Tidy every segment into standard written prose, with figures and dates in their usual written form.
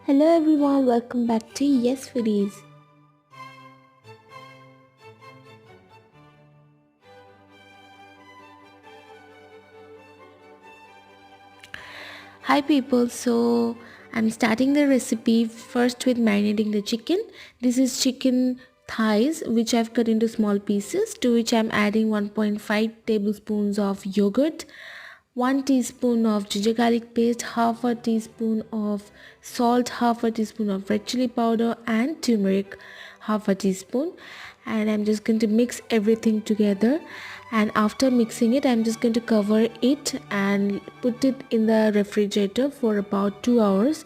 Hello everyone, welcome back to Yes Foodies. Hi people, so I'm starting the recipe first with marinating the chicken. This is chicken thighs which I've cut into small pieces, to which I'm adding 1.5 tablespoons of yogurt, 1 teaspoon of ginger garlic paste, half a teaspoon of salt, half a teaspoon of red chili powder and turmeric, half a teaspoon. And I'm just going to mix everything together, and after mixing it I'm just going to cover it and put it in the refrigerator for about 2 hours.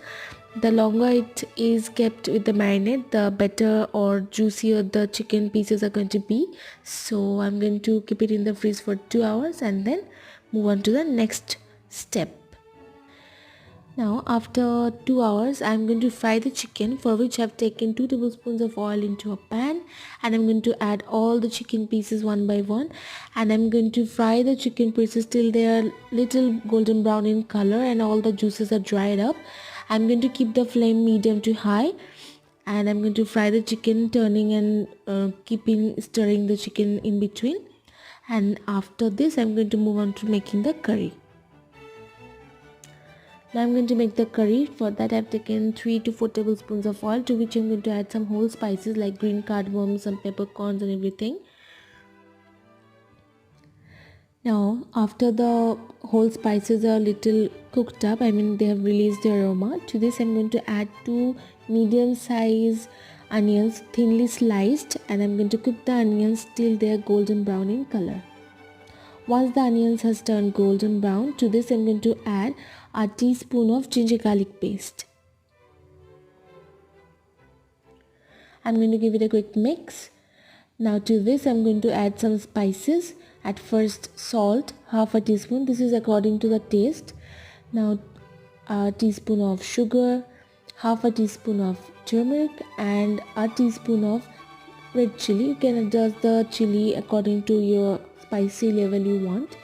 The longer it is kept with the marinade, the better or juicier the chicken pieces are going to be. So I'm going to keep it in the freeze for 2 hours and then move on to the next step. Now after 2 hours I'm going to fry the chicken, for which I've taken 2 tablespoons of oil into a pan, and I'm going to add all the chicken pieces one by one, and I'm going to fry the chicken pieces till they are little golden brown in color and all the juices are dried up. I'm going to keep the flame medium to high, and I'm going to fry the chicken, turning and keeping stirring the chicken in between. And after this I'm going to move on to making the curry. Now I'm going to make the curry. For that I've taken 3 to 4 tablespoons of oil, to which I'm going to add some whole spices like green cardamom, some peppercorns and everything. Now after the whole spices are little cooked up, they have released the aroma, to this I'm going to add 2 medium size onions thinly sliced, and I'm going to cook the onions till they are golden brown in color. Once the onions has turned golden brown, to this I'm going to add a teaspoon of ginger garlic paste. I'm going to give it a quick mix. Now to this I'm going to add some spices. At first salt, half a teaspoon, this is according to the taste. Now a teaspoon of sugar, half a teaspoon of turmeric and a teaspoon of red chili. You can adjust the chili according to your spicy level you want.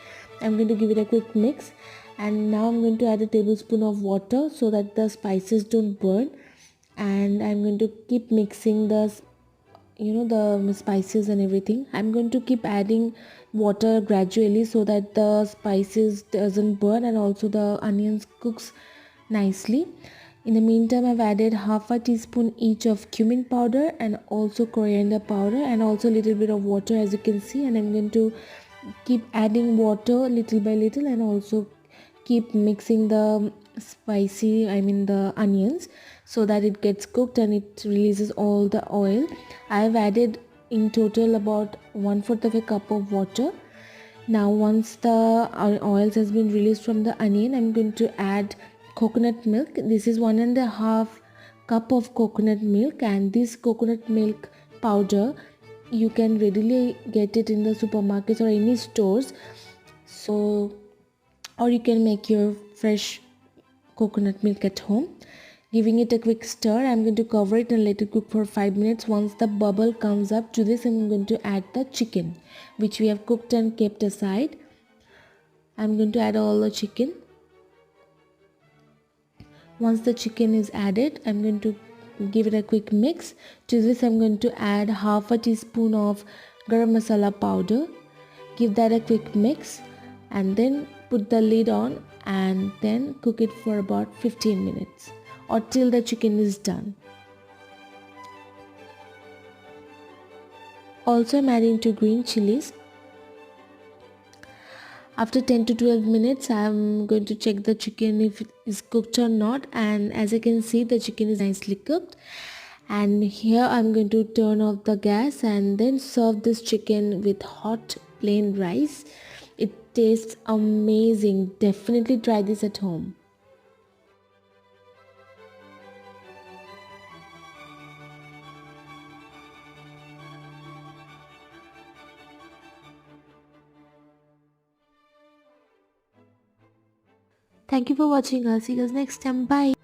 I'm going to give it a quick mix, and now I'm going to add a tablespoon of water so that the spices don't burn, and I'm going to keep mixing the spices and everything. I'm going to keep adding water gradually so that the spices doesn't burn and also the onions cooks nicely. In the meantime I've added half a teaspoon each of cumin powder and also coriander powder and also a little bit of water, as you can see, and I'm going to keep adding water little by little and also keep mixing the the onions so that it gets cooked and it releases all the oil. I've added in total about 1/4 of a cup of water. Now once the oils has been released from the onion, I'm going to add coconut milk. This is 1.5 cup of coconut milk, and this coconut milk powder you can readily get it in the supermarkets or any stores. So, or you can make your fresh coconut milk at home. Giving it a quick stir, I'm going to cover it and let it cook for 5 minutes. Once the bubble comes up, to this I'm going to add the chicken which we have cooked and kept aside. I'm going to add all the chicken. Once the chicken is added, I'm going to give it a quick mix. To this I'm going to add half a teaspoon of garam masala powder. Give that a quick mix and then put the lid on and then cook it for about 15 minutes or till the chicken is done. Also I'm adding 2 green chilies. After 10 to 12 minutes I'm going to check the chicken if it is cooked or not, and as I can see the chicken is nicely cooked. And here I'm going to turn off the gas and then serve this chicken with hot plain rice. It tastes amazing. Definitely try this at home. Thank you for watching. I'll see you guys next time. Bye.